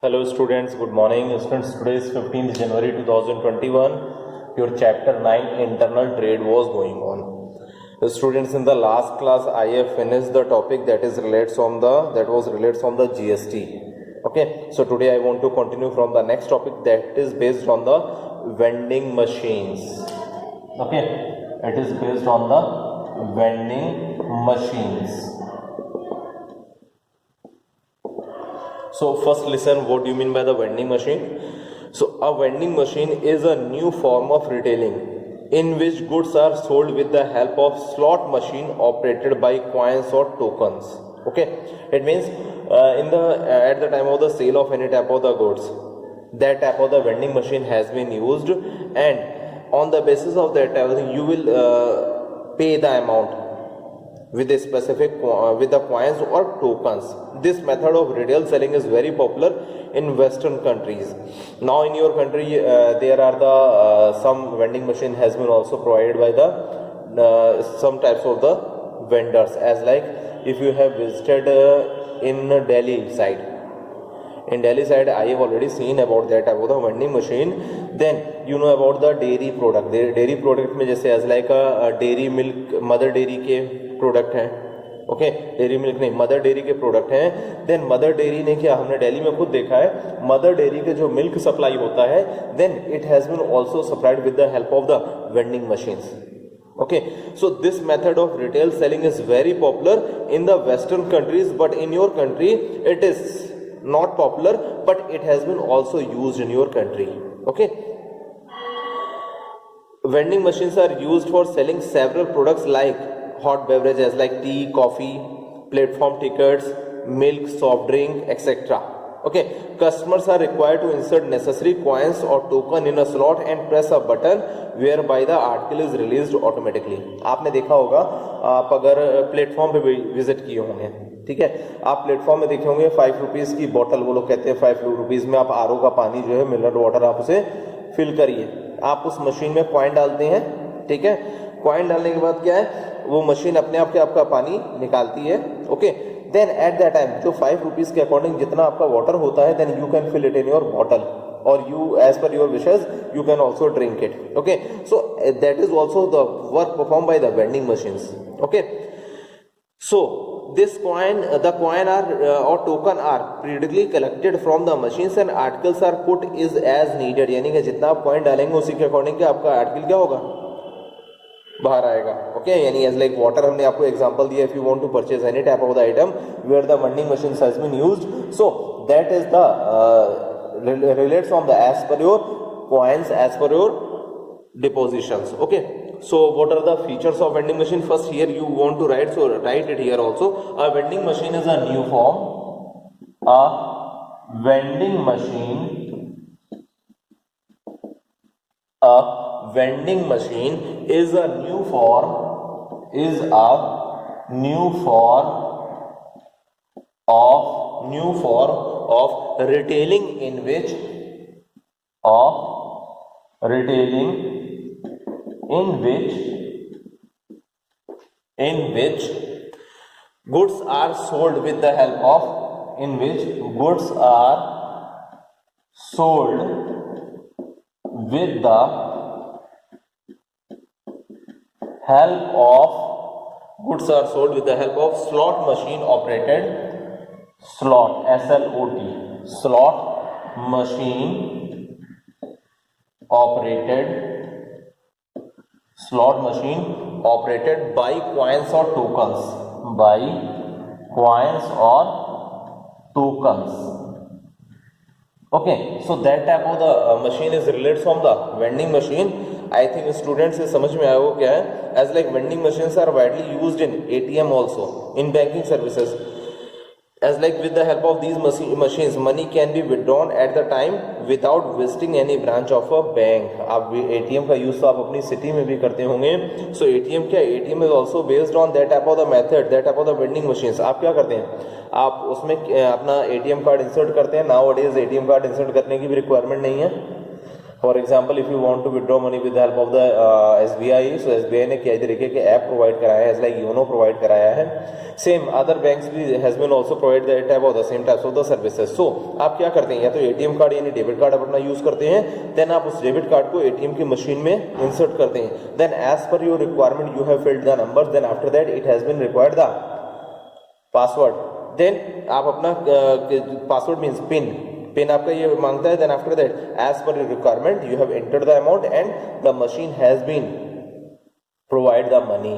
Hello students, good morning. Students, today is 15th January 2021. Your chapter 9 internal trade was going on. Students, in the last class I have finished the topic that was related from the GST. Okay, so today I want to continue from the next topic that is based on the vending machines. Okay, it is based on the vending machines. So first listen, what do you mean by the vending machine? So a vending machine is a new form of retailing in which goods are sold with the help of slot machine operated by coins or tokens. Okay, it means at the time of the sale of any type of the goods, that type of the vending machine has been used, and on the basis of that you will pay the amount with a specific with the coins or tokens. This method of retail selling is very popular in Western countries. Now in your country there are the some vending machine has been also provided by the some types of the vendors, as like if you have visited in Delhi side. In Delhi side, I have already seen about that, about the vending machine. Then you know about the dairy product. Dairy product में जैसे as like a dairy milk, mother dairy के product हैं. Okay, dairy milk नहीं, mother dairy के product हैं. Then mother dairy ने क्या, हमने दिल्ली में खुद देखा है, मदर डेयरी के जो मिल्क सप्लाई होता है, then it has been also supplied with the help of the vending machines. Okay, so this method of retail selling is very popular in the Western countries, but in your country it is not popular, but it has been also used in your country. Okay, vending machines are used for selling several products like hot beverages like tea, coffee, platform tickets, milk, soft drink, etc. Okay, customers are required to insert necessary coins or token in a slot and press a button whereby the article is released automatically. आपने देखा होगा, आप अगर platform पे visit किए होंगे, ठीक है, आप प्लेटफॉर्म में देखे होंगे 5 रुपीज की बोतल, वो लोग कहते हैं 5 रुपीज में आप आरओ का पानी जो है, मिनरल वाटर, आप उसे फिल करिए. आप उस मशीन में कॉइन डालते हैं, ठीक है, कॉइन डालने के बाद क्या है, वो मशीन अपने आप के आपका पानी निकालती है. Okay, then at that time जो 5 रुपीज के अकॉर्डिंग जितना आपका वाटर होता है, then you can fill it in your bottle, और you as per your wishes you can also drink it. Okay, so that is also the work performed by the vending machines. Okay, so this coin, the coin are or token are periodically collected from the machines and articles are put is as needed. यानी कि जितना आप coin डालेंगे उसी के according आपका article क्या होगा, बाहर आएगा. ओके, यानी एज लाइक वाटर, हमने आपको एग्जांपल दिया, if you want to purchase any type of the item where the vending machine has been used, so that is the relates from the as per your coins, as per your depositions. Okay, so what are the features of vending machine? First, here you want to write, so write it here also. A vending machine is a new form. A vending machine, a vending machine is a new form, is a new form of retailing in which goods are sold with the help of slot machine operated, slot, SLOT, slot machine operated by coins or tokens. Okay, so that type of the machine is related from the vending machine. I think students से समझ में आया हो क्या है, as like vending machines are widely used in ATM also, in banking services, as like with the help of these machines money can be withdrawn at the time without visiting any branch of a bank. आप ATM का use तो आप अपनी city में भी करते होंगे. So ATM क्या, ATM is also based on that type of the method, that type of the vending machines. आप क्या करते हैं, आप उसमें अपना ATM कार्ड इंसर्ट करते हैं. Nowadays ATM card insert करने की भी रिक्वायरमेंट नहीं है, for example if you want to withdraw money with help of the SBI, सो SBI ने क्या तरीके के ऐप प्रोवाइड कराया है, लाइक योनो प्रोवाइड कराया है. सेम अदर बैंक्स भी has been also provide the type of the same types of the services. So आप क्या करते हैं, या तो ATM कार्ड यानी डेबिट कार्ड अपना यूज करते हैं, देन आप उस डेबिट कार्ड को ATM की मशीन में इंसर्ट करते हैं, then as per your requirement you have filled the number, then after that it has been required the password, then आप अपना पासवर्ड मीन्स पिन आपका ये मांगता है, then after that as per your requirement you have entered the amount and the machine has been provide the money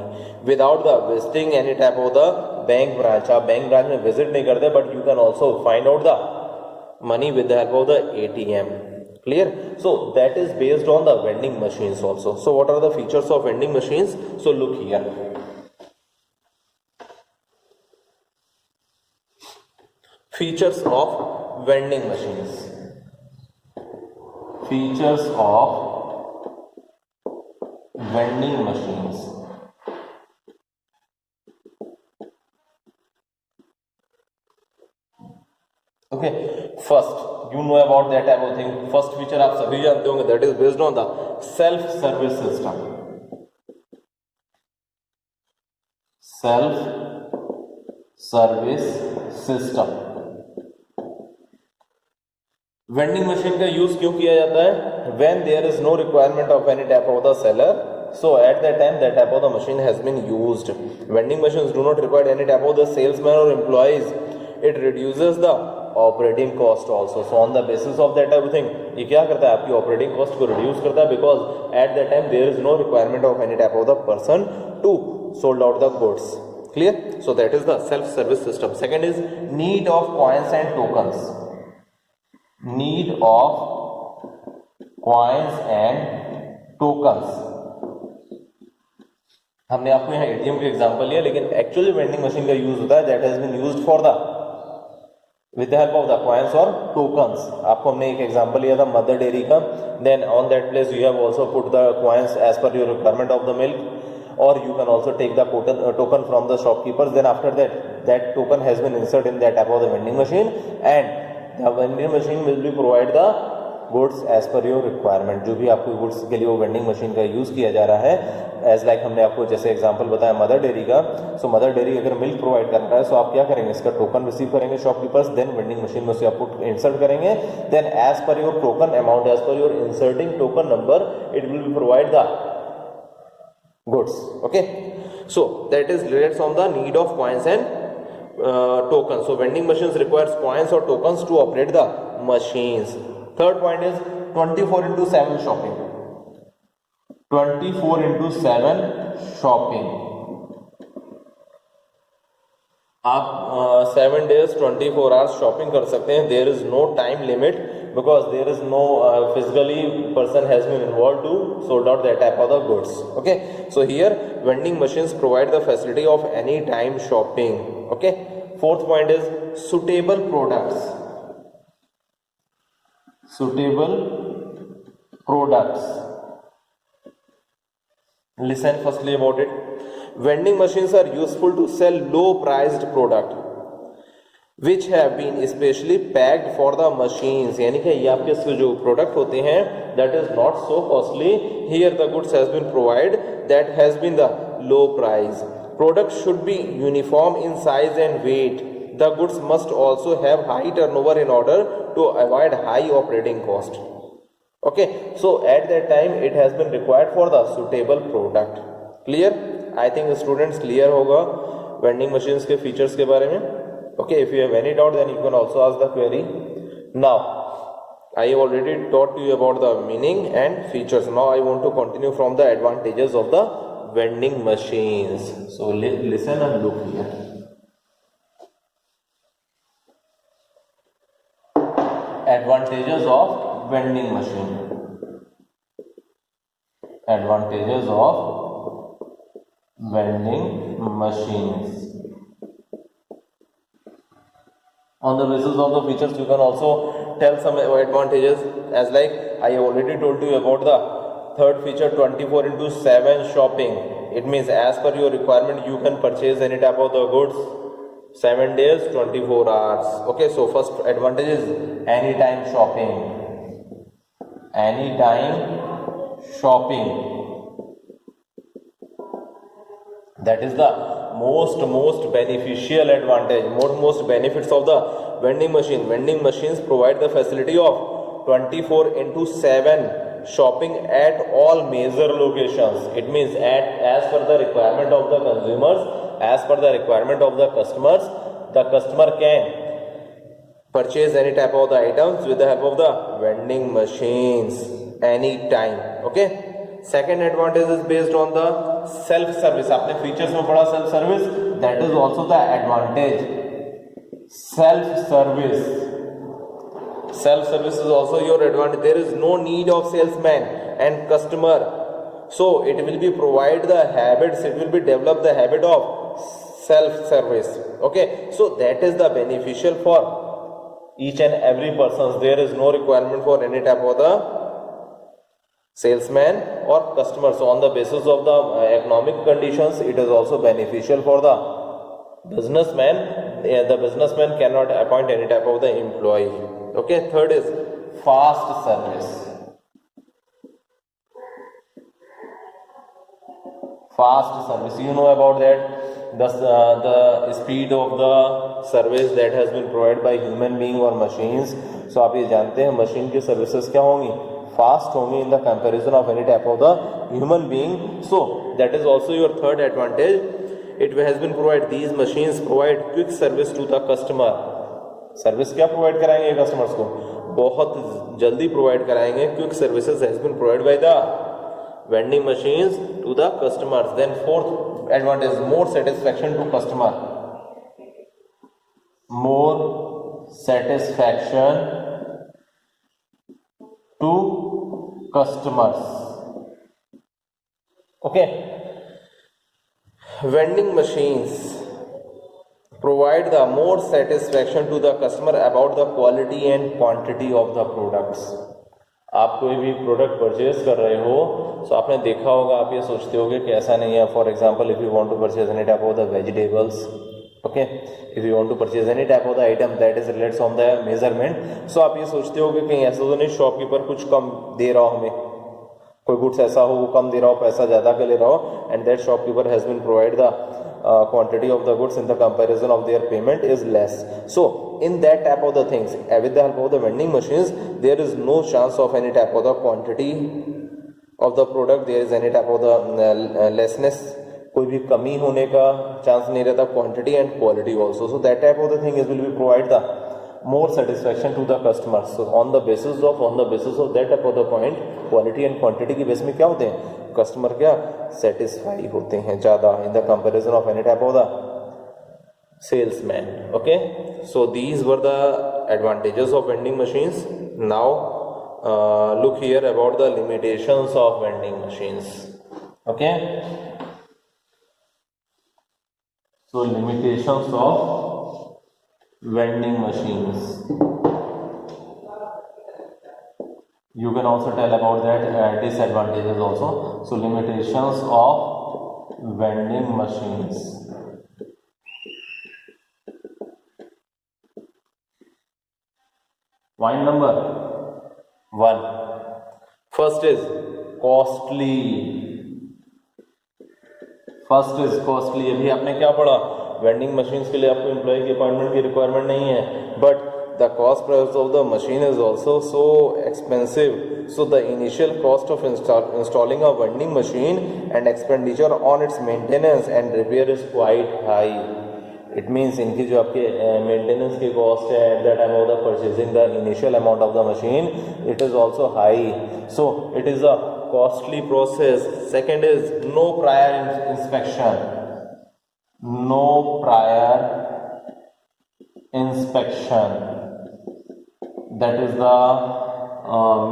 without the visiting any type of the bank branch. आप bank branch में visit नहीं करते, but you can also find out the money with the help of the ATM. Clear? So that is based on the vending machines also. So what are the features of vending machines? So look here. Features of vending machines. Features of vending machines. Okay, first you know about that type of thing. First feature आप सभी जानते होंगे, that is based on the self service system. Self service system. Vending machine का use क्यों किया जाता है? When there is no requirement of any type of the seller, so at that time that type of the machine has been used. Vending machines do not require any type of the salesman or employees. It reduces the operating cost also. So on the basis of that everything, ये क्या करता है, आपकी operating cost को reduce करता है, because at that time there is no requirement of any type of the person to sold out the goods. Clear? So that is the self-service system. Second is need of coins and tokens. Need of coins and tokens. हमने आपको यहाँ ATM का example लिया, लेकिन actually vending machine का use होता है that has been used for the with the help of the coins और टोकन्स. आपको हमने एक एग्जांपल लिया था मदर डेयरी का, then on that place you have also put the coins as per your requirement of the milk, or you can also take the token from the shopkeepers. Then after that token has been inserted in that type of the vending machine, and the vending machine will be provide the goods as per your requirement. जो भी आपको goods के लिए वो vending machine का use किया जा रहा है, एज लाइक हमने आपको जैसे एग्जांपल बताया मदर डेयरी का. सो मदर डेयरी अगर मिल्क प्रोवाइड कर रहा है, सो आप क्या करेंगे, इसका टोकन रिसीव करेंगे शॉपकीपर्स, देन वेंडिंग मशीन में उसे आप इंसर्ट करेंगे, then as per your token amount, as per your inserting token number, it will be provide the goods. Okay, so that is relates on the need of coins and tokens. So vending machines requires coins or tokens to operate the machines. Third point is 24/7 shopping. 24/7 shopping. आप 7 days 24 hours shopping कर सकते हैं. There is no time limit, because there is no physically person has been involved to sort out that type of the goods. Okay, so here vending machines provide the facility of any time shopping. Okay, fourth point is suitable products. Suitable products. Listen firstly about it. Vending machines are useful to sell low priced product which have been especially packed for the machines. यानी कि ये आपके जो product होते हैं that is not so costly, here the goods has been provided that has been the low price. Product should be uniform in size and weight. The goods must also have high turnover in order to avoid high operating cost. Okay, so at that time it has been required for the suitable product. Clear? I think students clear होगा vending machines के features के बारे में. Okay, if you have any doubt, then you can also ask the query. Now, I have already taught you about the meaning and features. Now, I want to continue from the advantages of the vending machines. So, listen and look here. Advantages of vending machine. Advantages of vending machines. On the basis of the features, you can also tell some advantages, as like I have already told you about the third feature 24/7 shopping. It means as per your requirement you can purchase any type of the goods 7 days 24 hours. Okay, so first advantage is anytime shopping. Any time shopping. That is the most beneficial advantage, most benefits of the vending machine. Vending machines provide the facility of 24/7 shopping at all major locations. It means as per the requirement of the consumers, as per the requirement of the customers, the customer can purchase any type of the items with the help of the vending machines anytime. Okay, second advantage is based on the self service. आपने features में पढ़ा self service, that is also the advantage. Self service is also your advantage. There is no need of salesman and customer, so it will be provide the habits, it will be develop the habit of self service. Okay, so that is the beneficial for each and every person. There is no requirement for any type of the salesman or customer. So on the basis of the economic conditions, it is also beneficial for the businessman. The businessman cannot appoint any type of the employee. Okay, third is fast service. Fast service, you know about that, the speed of the service that has been provided by human being or machines. So आप ये जानते हैं machine की services क्या होंगी, fast होंगी in the comparison of any type of the human being. So that is also your third advantage. It has been provide, these machines provide quick service to the customer. Service क्या provide कराएंगे customers को, बहुत जल्दी provide कराएंगे. Quick services has been provide by the vending machines to the customers. Then fourth advantage, more satisfaction to customer. More satisfaction to customers. Okay, vending machines provide the more satisfaction to the customer about the quality and quantity of the products. आप कोई भी product purchase कर रहे हो, तो आपने देखा होगा, आप ये सोचते होगे कि ऐसा नहीं है. For example, if you want to purchase any type of the vegetables, okay, if you want to purchase any type of the item that is related on the measurement, so आप ये सोचते होगे कहीं ऐसा तो नहीं शॉपकीपर कुछ कम दे रहा हो, हमें कोई गुड्स ऐसा हो वो कम दे रहा हो, पैसा ज़्यादा के ले रहा हो, and that shopkeeper has been provide the quantity of the goods in the comparison of their payment is less. So in that type of the things, with the help of the vending machines, there is no chance of any type of the quantity of the product, there is any type of the lessness, कोई भी कमी होने का chance नहीं रहता, quantity and quality also. So that type of the thing is will be provide the more satisfaction to the customer. So on the basis of that type of the point, quality and quantity की base में क्या होते हैं, customer क्या satisfy होते हैं ज़्यादा in the comparison of any type of the salesman. Okay, so these were the advantages of vending machines. Now look here about the limitations of vending machines. Okay, so limitations of vending machines. You can also tell about that disadvantages also. So limitations of vending machines. Point number 1. First is costly. अभी आपने क्या पढ़ा, vending machines के लिए आपको employ की appointment की requirement नहीं है, but the cost price of the machine is also so expensive. So the initial cost of installing a vending machine and expenditure on it's maintenance and repair is quite high. It means इनकी जो आपके maintenance की cost है at the time of the purchasing the initial amount of the machine, it is also high. So it is a costly process. Second is no prior inspection. No prior inspection. That is the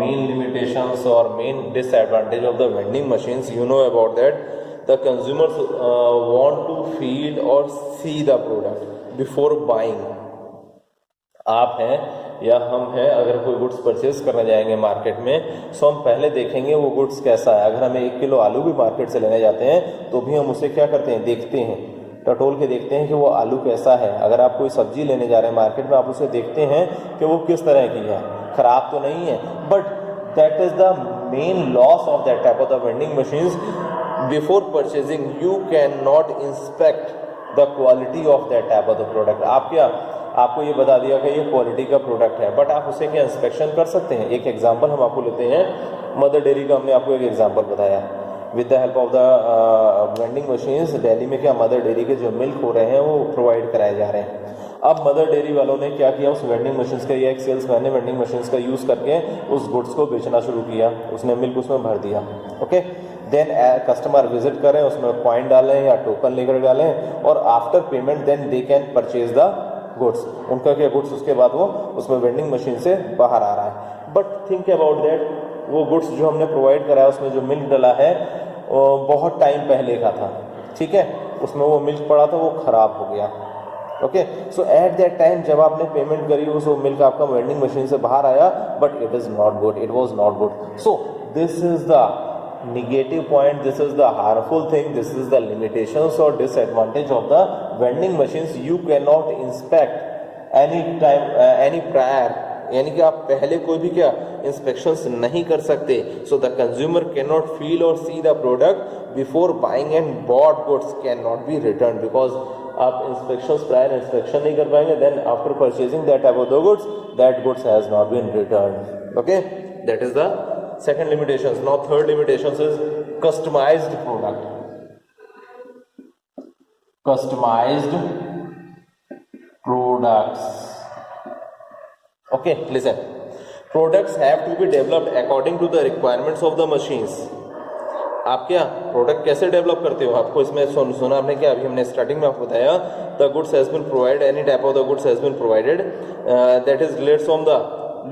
main limitations or main disadvantage of the vending machines. You know about that. The consumers want to feel or see the product before buying. आप हैं या हम हैं, अगर कोई goods purchase करने जाएंगे market में, सो हम पहले देखेंगे वो गुड्स कैसा है. अगर हमें 1 किलो आलू भी मार्केट से लेने जाते हैं तो भी हम उसे क्या करते हैं, देखते हैं, टटोल के देखते हैं कि वो आलू कैसा है. अगर आप कोई सब्जी लेने जा रहे हैं मार्केट में, आप उसे देखते हैं कि वो किस तरह की है, खराब तो नहीं है. But that is the main loss of that type of the vending machines. Before purchasing you cannot inspect the quality of that type of the product. आपको ये बता दिया कि ये क्वालिटी का प्रोडक्ट है, बट आप उसे क्या इंस्पेक्शन कर सकते हैं. एक एग्जांपल हम आपको लेते हैं, मदर डेयरी का हमने आपको एक एग्जांपल बताया. With the help of the vending machines Delhi में क्या मदर डेयरी के जो मिल्क हो रहे हैं वो प्रोवाइड कराए जा रहे हैं. अब मदर डेयरी वालों ने क्या किया, उस वेंडिंग मशीन्स का, या एक सेल्समैन ने वेंडिंग मशीन्स का यूज़ करके उस गुड्स को बेचना शुरू किया. उसने मिल्क उसमें भर दिया. ओके, देन कस्टमर विजिट करें, उसमें कॉइन डालें या टोकन लेकर डालें, और after payment then they can purchase the goods. उनका क्या गुड्स उसके बाद वो उसमें वेंडिंग मशीन से बाहर आ रहा है. बट थिंक अबाउट दैट, वो गुड्स जो हमने प्रोवाइड कराया उसमें जो मिल्क डला है बहुत टाइम पहले का था. ठीक है, उसमें वो मिल्क पड़ा था, वो खराब हो गया. Okay, so eight that time जब आपने पेमेंट करी उस मिल्क आपका वेंडिंग मशीन से बाहर आया, but it is not good, it was not good. So this is the negative point, this is the harmful thing, this is the limitations or disadvantage of the vending machines. You cannot inspect any time any prior, यानी कि आप पहले कोई भी क्या inspections नहीं कर सकते. So the consumer can not feel और see the product before buying, and bought goods can not be return because आप इंस्पेक्शंस प्रायर इंस्पेक्शन नहीं कर पाएंगे. Then after purchasing that type of the goods, that goods has not been return. Okay, that is the second limitations. Now third limitations is customized product. Customized products. Okay, listen. Products have to be developed according to the requirements of the machines. आप क्या product कैसे develop करते हो, आपको इसमें सुना आपने क्या, अभी हमने स्टार्टिंग में आपको बताया, the goods has been provided, any type of the goods has been provided that is related from the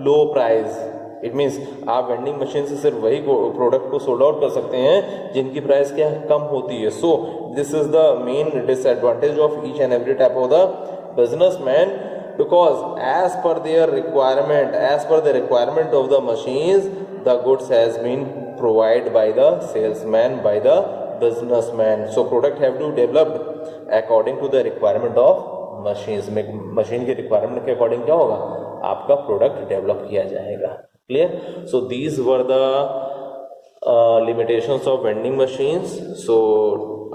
low price. It means आप वेंडिंग मशीन से सिर्फ वही प्रोडक्ट को सोल्ड आउट कर सकते हैं जिनकी प्राइस क्या कम होती है. So this is the main disadvantage of each and every type of the businessman, because as per their requirement, as per the requirement of the machines, the goods has been provide by the salesman, by the businessman. So product have to developed according to the requirement of machines. Machine के requirement के according क्या होगा, आपका product develop किया जाएगा. Clear? So these were the limitations of vending machines. So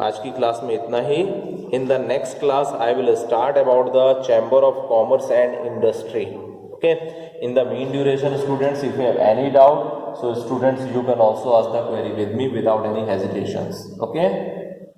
आज की class में इतना ही. In the next class I will start about the Chamber of Commerce and Industry. Okay, in the mean duration students, if you have any doubt, so students you can also ask the query with me without any hesitations. Okay.